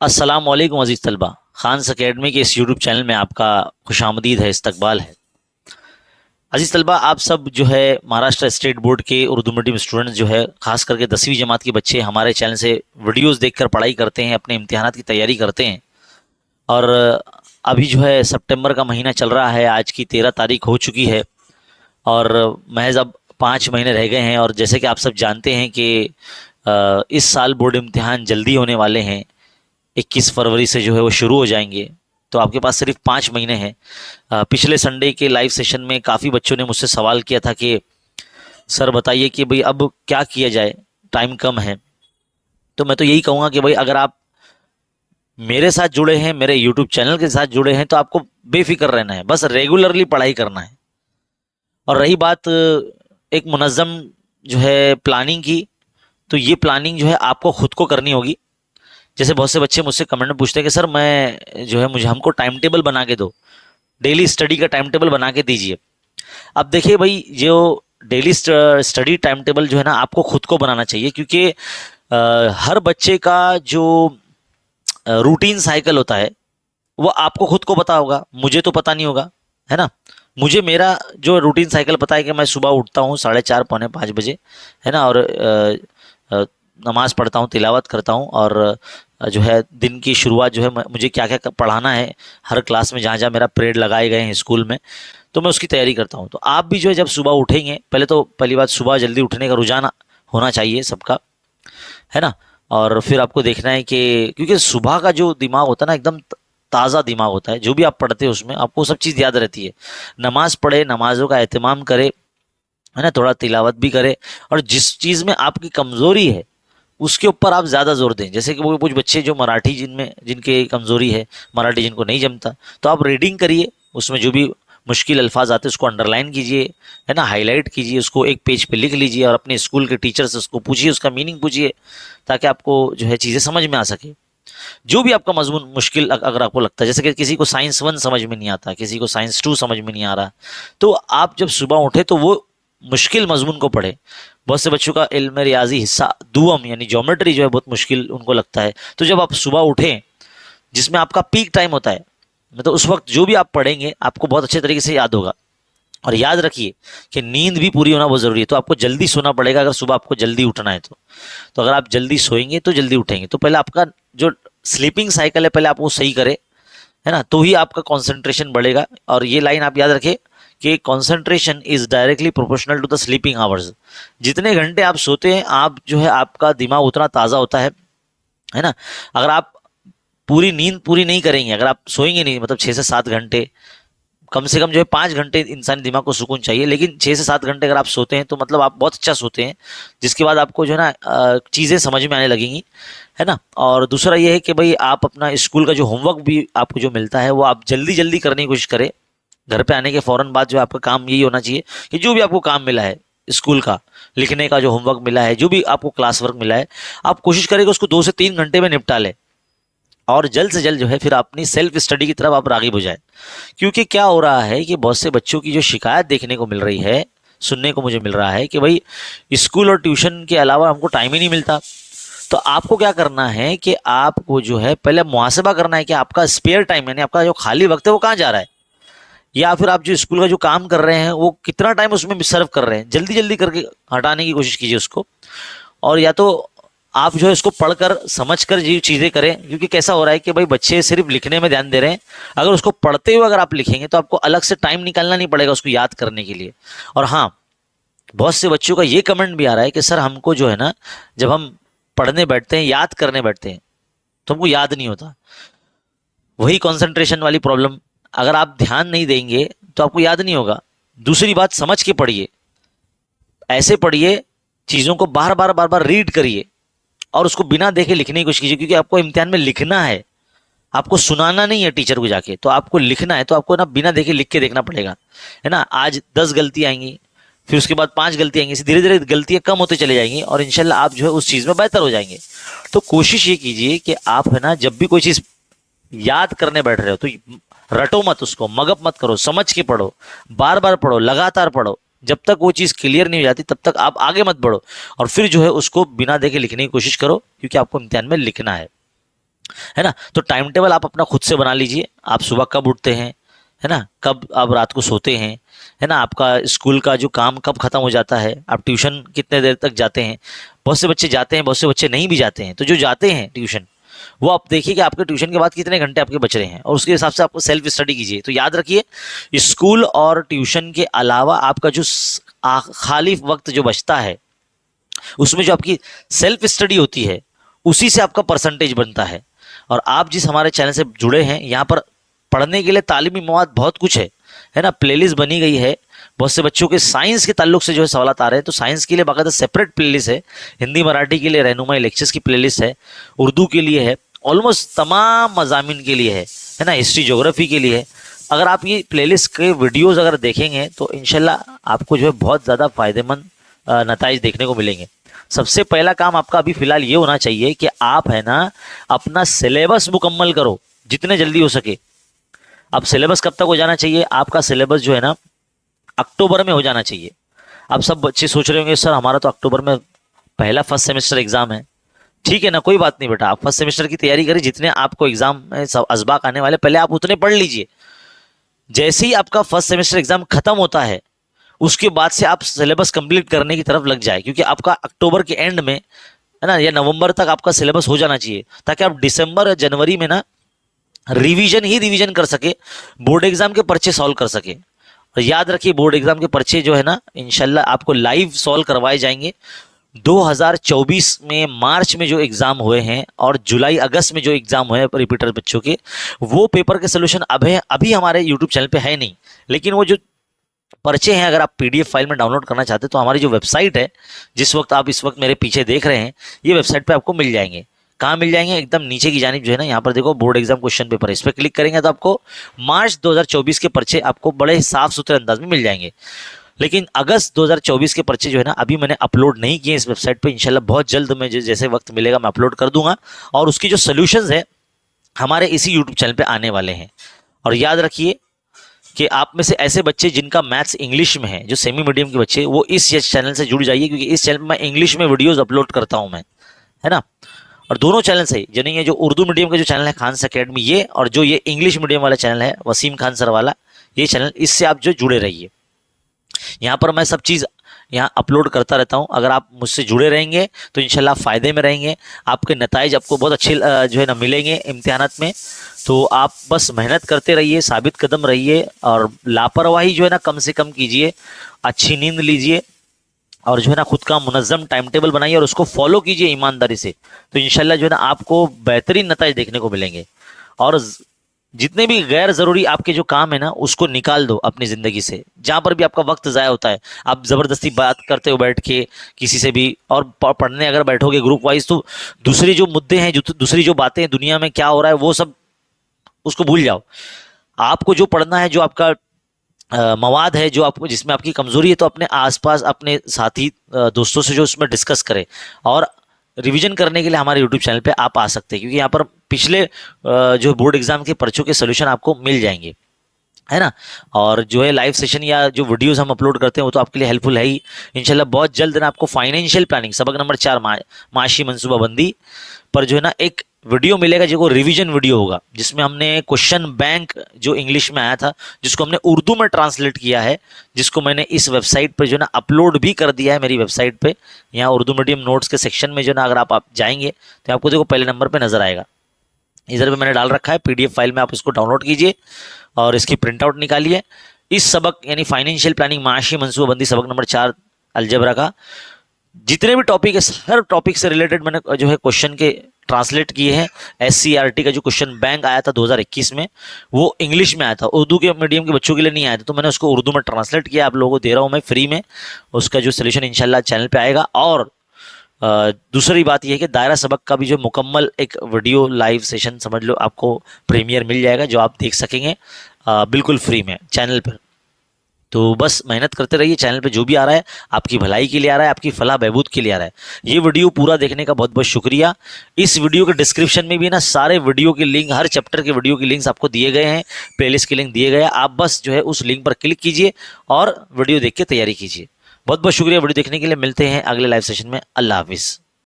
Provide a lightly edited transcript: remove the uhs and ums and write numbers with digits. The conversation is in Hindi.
अस्सलाम वालेकुम अजीज़ तलबा। खान्स अकेडमी के इस यूट्यूब चैनल में आपका खुशामदीद है, इस्तकबाल है। अजीज़ तलबा, आप सब जो है महाराष्ट्र स्टेट बोर्ड के उर्दू मीडियम स्टूडेंट्स जो है, खास करके 10वीं जमात के बच्चे हमारे चैनल से वीडियोस देखकर पढ़ाई करते हैं, अपने इम्तिहानात की तैयारी करते हैं। और अभी जो है सितंबर का महीना चल रहा है, आज की 13 तारीख हो चुकी है और महज अब 5 महीने रह गए हैं। और जैसे कि आप सब जानते हैं कि इस साल बोर्ड इम्तिहान जल्दी होने वाले हैं, 21 फरवरी से जो है वो शुरू हो जाएंगे। तो आपके पास सिर्फ 5 महीने हैं। पिछले संडे के लाइव सेशन में काफ़ी बच्चों ने मुझसे सवाल किया था कि सर बताइए कि भाई अब क्या किया जाए, टाइम कम है। तो मैं तो यही कहूँगा कि भाई अगर आप मेरे साथ जुड़े हैं, मेरे यूट्यूब चैनल के साथ जुड़े हैं, तो आपको बेफिक्र रहना है, बस रेगुलरली पढ़ाई करना है। और रही बात एक मुनज़्ज़म जो है प्लानिंग की, तो ये प्लानिंग जो है आपको खुद को करनी होगी। जैसे बहुत से बच्चे मुझसे कमेंट में पूछते हैं कि सर मैं जो है मुझे हमको टाइम टेबल बना के दो, डेली स्टडी का टाइम टेबल बना के दीजिए। अब देखिए भाई, जो डेली स्टडी टाइम टेबल जो है ना, आपको खुद को बनाना चाहिए, क्योंकि हर बच्चे का जो रूटीन साइकिल होता है वो आपको खुद को पता होगा, मुझे तो पता नहीं होगा, है ना। मुझे मेरा जो रूटीन साइकिल पता है कि मैं सुबह उठता हूँ 4:30 पौने 5 बजे, है ना। और नमाज़ पढ़ता हूँ, तिलावत करता हूँ, और जो है दिन की शुरुआत जो है मुझे क्या क्या पढ़ाना है हर क्लास में, जहाँ जहाँ मेरा पीरियड लगाए गए हैं स्कूल में, तो मैं उसकी तैयारी करता हूँ। तो आप भी जो है जब सुबह उठेंगे, पहले तो पहली बात, सुबह जल्दी उठने का रुझान होना चाहिए सबका, है ना। और फिर आपको देखना है कि क्योंकि सुबह का जो दिमाग होता है ना, एकदम ताज़ा दिमाग होता है, जो भी आप पढ़ते हैं उसमें आपको सब चीज़ याद रहती है। नमाज पढ़े, नमाजों का एहतमाम करे, है ना, थोड़ा तिलावत भी करे, और जिस चीज़ में आपकी कमज़ोरी है उसके ऊपर आप ज़्यादा जोर दें। जैसे कि वो कुछ बच्चे जो मराठी जिनमें जिनके कमज़ोरी है, मराठी जिनको नहीं जमता, तो आप रीडिंग करिए, उसमें जो भी मुश्किल अल्फाज आते हैं उसको अंडरलाइन कीजिए, है ना, हाईलाइट कीजिए, उसको एक पेज पे लिख लीजिए और अपने स्कूल के टीचर से उसको पूछिए, उसका मीनिंग पूछिए, ताकि आपको जो है चीज़ें समझ में आ सके। जो भी आपका मजमून मुश्किल अगर आपको लगता है, जैसे कि किसी को साइंस 1 समझ में नहीं आता, किसी को साइंस 2 समझ में नहीं आ रहा, तो आप जब सुबह उठे तो वो मुश्किल मजमून को पढ़े। बहुत से बच्चों का इल्म रियाजी हिस्सा दुअम यानी ज्योमेट्री जो है बहुत मुश्किल उनको लगता है, तो जब आप सुबह उठें जिसमें आपका पीक टाइम होता है, मतलब उस वक्त जो भी आप पढ़ेंगे आपको बहुत अच्छे तरीके से याद होगा। और याद रखिए कि नींद भी पूरी होना बहुत ज़रूरी है, तो आपको जल्दी सोना पड़ेगा अगर सुबह आपको जल्दी उठना है तो अगर आप जल्दी सोएंगे तो जल्दी उठेंगे। तो पहले आपका जो स्लीपिंग साइकिल है पहले आप वो सही करें, है ना, तो ही आपका कंसंट्रेशन बढ़ेगा। और ये लाइन आप याद रखें कि concentration is directly proportional to the sleeping hours. जितने घंटे आप सोते हैं, आप जो है आपका दिमाग उतना ताज़ा होता है ना। अगर आप पूरी नींद पूरी नहीं करेंगे, अगर आप सोएंगे नहीं, मतलब 6 से 7 घंटे, कम से कम जो है 5 घंटे इंसानी दिमाग को सुकून चाहिए, लेकिन 6 से 7 घंटे अगर आप सोते हैं तो मतलब आप बहुत अच्छा सोते हैं, जिसके बाद आपको जो है ना चीज़ें समझ में आने लगेंगी, है ना। और दूसरा ये है कि भाई आप अपना स्कूल का जो होमवर्क भी आपको जो मिलता है वो आप जल्दी जल्दी करने की कोशिश करें। घर पे आने के फ़ौरन बाद जो आपका काम यही होना चाहिए कि जो भी आपको काम मिला है स्कूल का, लिखने का जो होमवर्क मिला है, जो भी आपको क्लास वर्क मिला है, आप कोशिश करें कि उसको 2 से 3 घंटे में निपटा लें, और जल्द से जल्द जो है फिर अपनी सेल्फ स्टडी की तरफ आप राग़िब हो जाए। क्योंकि क्या हो रहा है कि बहुत से बच्चों की जो शिकायत देखने को मिल रही है, सुनने को मुझे मिल रहा है कि भाई स्कूल और ट्यूशन के अलावा हमको टाइम ही नहीं मिलता। तो आपको क्या करना है कि आपको जो है पहले मुहासबा करना है कि आपका स्पेयर टाइम यानी आपका जो खाली वक्त है वो कहाँ जा रहा है, या फिर आप जो स्कूल का जो काम कर रहे हैं वो कितना टाइम उसमें सर्व कर रहे हैं। जल्दी जल्दी करके हटाने की कोशिश कीजिए उसको, और या तो आप जो है इसको पढ़कर समझ कर ये चीज़ें करें। क्योंकि कैसा हो रहा है कि भाई बच्चे सिर्फ लिखने में ध्यान दे रहे हैं, अगर उसको पढ़ते हुए अगर आप लिखेंगे तो आपको अलग से टाइम निकालना नहीं पड़ेगा उसको याद करने के लिए। और हाँ, बहुत से बच्चों का ये कमेंट भी आ रहा है कि सर हमको जो है ना, जब हम पढ़ने बैठते हैं, याद करने बैठते हैं, तो हमको याद नहीं होता। वही कंसंट्रेशन वाली प्रॉब्लम, अगर आप ध्यान नहीं देंगे तो आपको याद नहीं होगा। दूसरी बात, समझ के पढ़िए, ऐसे पढ़िए, चीज़ों को बार बार रीड करिए, और उसको बिना देखे लिखने की कोशिश कीजिए। क्योंकि आपको इम्तिहान में लिखना है, आपको सुनाना नहीं है टीचर को जाके, तो आपको लिखना है, तो आपको ना बिना देखे लिख के देखना पड़ेगा, है ना। आज 10 गलती आएंगी, फिर उसके बाद 5 गलती आएंगी, धीरे धीरे गलतियां कम होते चले जाएंगी, और इंशाल्लाह आप जो है उस चीज़ में बेहतर हो जाएंगे। तो कोशिश ये कीजिए कि आप है ना, जब भी कोई चीज़ याद करने बैठ रहे हो तो रटो मत, उसको मगप मत करो, समझ के पढ़ो, बार बार पढ़ो, लगातार पढ़ो। जब तक वो चीज़ क्लियर नहीं हो जाती तब तक आप आगे मत बढ़ो, और फिर जो है उसको बिना देखे लिखने की कोशिश करो, क्योंकि आपको इम्तिहान में लिखना है। है ना। तो टाइम टेबल आप अपना खुद से बना लीजिए, आप सुबह कब उठते हैं, है ना, कब आप रात को सोते हैं, है ना, आपका स्कूल का जो काम कब खत्म हो जाता है, आप ट्यूशन कितने देर तक जाते हैं। बहुत से बच्चे जाते हैं, बहुत से बच्चे नहीं भी जाते हैं। तो जो जाते हैं ट्यूशन, वो आप देखिए कि आपके ट्यूशन के बाद कितने घंटे आपके बच रहे हैं, और उसके हिसाब से आपको सेल्फ स्टडी कीजिए। तो याद रखिए, स्कूल और ट्यूशन के अलावा आपका जो खाली वक्त जो बचता है, उसमें जो आपकी सेल्फ स्टडी होती है, उसी से आपका परसेंटेज बनता है। और आप जिस हमारे चैनल से जुड़े हैं, यहाँ पर पढ़ने के लिए तालीमी मवाद बहुत कुछ है ना। प्लेलिस्ट बनी गई है, बहुत से बच्चों के साइंस के ताल्लुक से जो है सवाल आ रहे हैं, तो साइंस के लिए बाकायदा सेपरेट प्लेलिस्ट है, हिंदी मराठी के लिए रहनुमाई लेक्चर्स की प्लेलिस्ट है, उर्दू के लिए है, ऑलमोस्ट तमाम मजामिन के लिए है ना, हिस्ट्री ज्योग्राफी के लिए है। अगर आप ये प्लेलिस्ट के वीडियोस अगर देखेंगे तो इंशाल्लाह आपको जो है बहुत ज़्यादा फायदेमंद नताइज देखने को मिलेंगे। सबसे पहला काम आपका अभी फिलहाल ये होना चाहिए कि आप है ना अपना सिलेबस मुकम्मल करो जितने जल्दी हो सके। अब सिलेबस कब तक हो जाना चाहिए, आपका सिलेबस जो है ना अक्टूबर में हो जाना चाहिए। अब सब बच्चे सोच रहे होंगे सर हमारा तो अक्टूबर में पहला फर्स्ट सेमेस्टर एग्जाम है। ठीक है ना, कोई बात नहीं बेटा, आप फर्स्ट सेमेस्टर की तैयारी करें, जितने आपको एग्जाम में सब असबाक आने वाले पहले आप उतने पढ़ लीजिए। जैसे ही आपका फर्स्ट सेमेस्टर एग्जाम खत्म होता है, उसके बाद से आप सिलेबस कंप्लीट करने की तरफ लग जाए, क्योंकि आपका अक्टूबर के एंड में है ना या नवंबर तक आपका सिलेबस हो जाना चाहिए, ताकि आप दिसंबर या जनवरी में ना रिवीजन कर सके, बोर्ड एग्जाम के पर्चे सॉल्व कर सके। और याद रखिए बोर्ड एग्जाम के पर्चे जो है ना इंशाल्लाह आपको लाइव सॉल्व करवाए जाएंगे। 2024 में मार्च में जो एग्जाम हुए हैं और जुलाई अगस्त में जो एग्जाम हुए हैं रिपीटर बच्चों के, वो पेपर के सोल्यूशन अभी हमारे यूट्यूब चैनल पे है नहीं, लेकिन वो जो पर्चे हैं अगर आप पीडीएफ फाइल में डाउनलोड करना चाहते हैं तो हमारी जो वेबसाइट है, जिस वक्त आप इस वक्त मेरे पीछे देख रहे हैं, ये वेबसाइट पे आपको मिल जाएंगे। कहाँ मिल जाएंगे, एकदम नीचे की जानिब जो है ना, यहाँ पर देखो बोर्ड एग्जाम क्वेश्चन पेपर, इस पर क्लिक करेंगे तो आपको मार्च 2024 के पर्चे आपको बड़े साफ सुथरे अंदाज में मिल जाएंगे। लेकिन अगस्त 2024 के पर्चे जो है ना अभी मैंने अपलोड नहीं किए इस वेबसाइट पे, इंशाल्लाह बहुत जल्द मैं जैसे वक्त मिलेगा मैं अपलोड कर दूंगा, और उसकी जो सोल्यूशंस है हमारे इसी यूट्यूब चैनल पे आने वाले हैं। और याद रखिए कि आप में से ऐसे बच्चे जिनका मैथ्स इंग्लिश में है, जो सेमी मीडियम के बच्चे, वो इस चैनल से जुड़ जाइए, क्योंकि इस चैनल में मैं इंग्लिश में वीडियोस अपलोड करता हूं मैं, है ना। और दोनों चैनल से यानी ये जो उर्दू मीडियम का जो चैनल है खान्स एकेडमी ये, और जो ये इंग्लिश मीडियम वाला चैनल है वसीम खान सर वाला ये चैनल, इससे आप जो जुड़े रहिए। यहाँ पर मैं सब चीज़ यहाँ अपलोड करता रहता हूँ। अगर आप मुझसे जुड़े रहेंगे तो इंशाल्लाह फ़ायदे में रहेंगे, आपके नताइज आपको बहुत अच्छे जो है ना मिलेंगे इम्तिहानात में। तो आप बस मेहनत करते रहिए, साबित कदम रहिए, और लापरवाही जो है ना कम से कम कीजिए, अच्छी नींद लीजिए, और जो है ना खुद का मुनज़्ज़म टाइम टेबल बनाइए और उसको फॉलो कीजिए ईमानदारी से। तो इंशाल्लाह जो है ना आपको बेहतरीन नताइज देखने को मिलेंगे। और जितने भी गैर ज़रूरी आपके जो काम है ना उसको निकाल दो अपनी ज़िंदगी से। जहाँ पर भी आपका वक्त ज़ाया होता है, आप ज़बरदस्ती बात करते हो बैठ के किसी से भी, और पढ़ने अगर बैठोगे ग्रुप वाइज तो दूसरी जो मुद्दे हैं, जो दूसरी जो बातें हैं दुनिया में क्या हो रहा है वो सब उसको भूल जाओ। आपको जो पढ़ना है, जो आपका मवाद है, जो आपको जिसमें आपकी कमज़ोरी है, तो अपने आसपास अपने साथी दोस्तों से जो उसमें डिस्कस करें। और रिवीजन करने के लिए हमारे यूट्यूब चैनल पे आप आ सकते हैं, क्योंकि यहाँ पर पिछले जो बोर्ड एग्जाम के पर्चों के सोल्यूशन आपको मिल जाएंगे, है ना। और जो है लाइव सेशन या जो वीडियोस हम अपलोड करते हैं वो तो आपके लिए हेल्पफुल है ही। इंशाल्लाह बहुत जल्द ना आपको फाइनेंशियल प्लानिंग सबक नंबर 4 माशी मनसूबाबंदी पर जो है ना एक वीडियो मिलेगा, जो रिवीजन वीडियो होगा, जिसमें हमने क्वेश्चन बैंक जो इंग्लिश में आया था जिसको हमने उर्दू में ट्रांसलेट किया है, जिसको मैंने इस वेबसाइट पर जो है ना अपलोड भी कर दिया है मेरी वेबसाइट पे। यहाँ उर्दू मीडियम नोट्स के सेक्शन में जो ना अगर आप जाएंगे तो आपको देखो पहले नंबर पर नजर आएगा, इधर पे मैंने डाल रखा है पीडीएफ फाइल में, आप इसको डाउनलोड कीजिए और इसकी प्रिंट आउट निकालिए। इस सबक यानी फाइनेंशियल प्लानिंग माशी मनसूबाबंदी सबक नंबर 4 अलजेब्रा का जितने भी टॉपिक है, हर टॉपिक से रिलेटेड मैंने जो है क्वेश्चन के ट्रांसलेट किए हैं। SCRT का जो क्वेश्चन बैंक आया था 2021 में, वो इंग्लिश में आया था, उर्दू के मीडियम के बच्चों के लिए नहीं आया था, तो मैंने उसको उर्दू में ट्रांसलेट किया, आप लोगों को दे रहा हूँ मैं फ्री में। उसका जो सोल्यूशन इंशाल्लाह चैनल पे आएगा। और दूसरी बात यह है कि दायरा सबक का भी जो मुकम्मल एक वीडियो लाइव सेशन समझ लो आपको प्रीमियर मिल जाएगा, जो आप देख सकेंगे बिल्कुल फ्री में चैनल पर। तो बस मेहनत करते रहिए, चैनल पे जो भी आ रहा है आपकी भलाई के लिए आ रहा है, आपकी फलाह बहबूद के लिए आ रहा है। ये वीडियो पूरा देखने का बहुत बहुत शुक्रिया। इस वीडियो के डिस्क्रिप्शन में भी ना सारे वीडियो के लिंक, हर चैप्टर के वीडियो के लिंक्स आपको दिए गए हैं, प्लेलिस्ट के लिंक दिए गए हैं। आप बस जो है उस लिंक पर क्लिक कीजिए और वीडियो देख के तैयारी कीजिए। बहुत बहुत शुक्रिया वीडियो देखने के लिए। मिलते हैं अगले लाइव सेशन में। अल्लाह हाफिज़।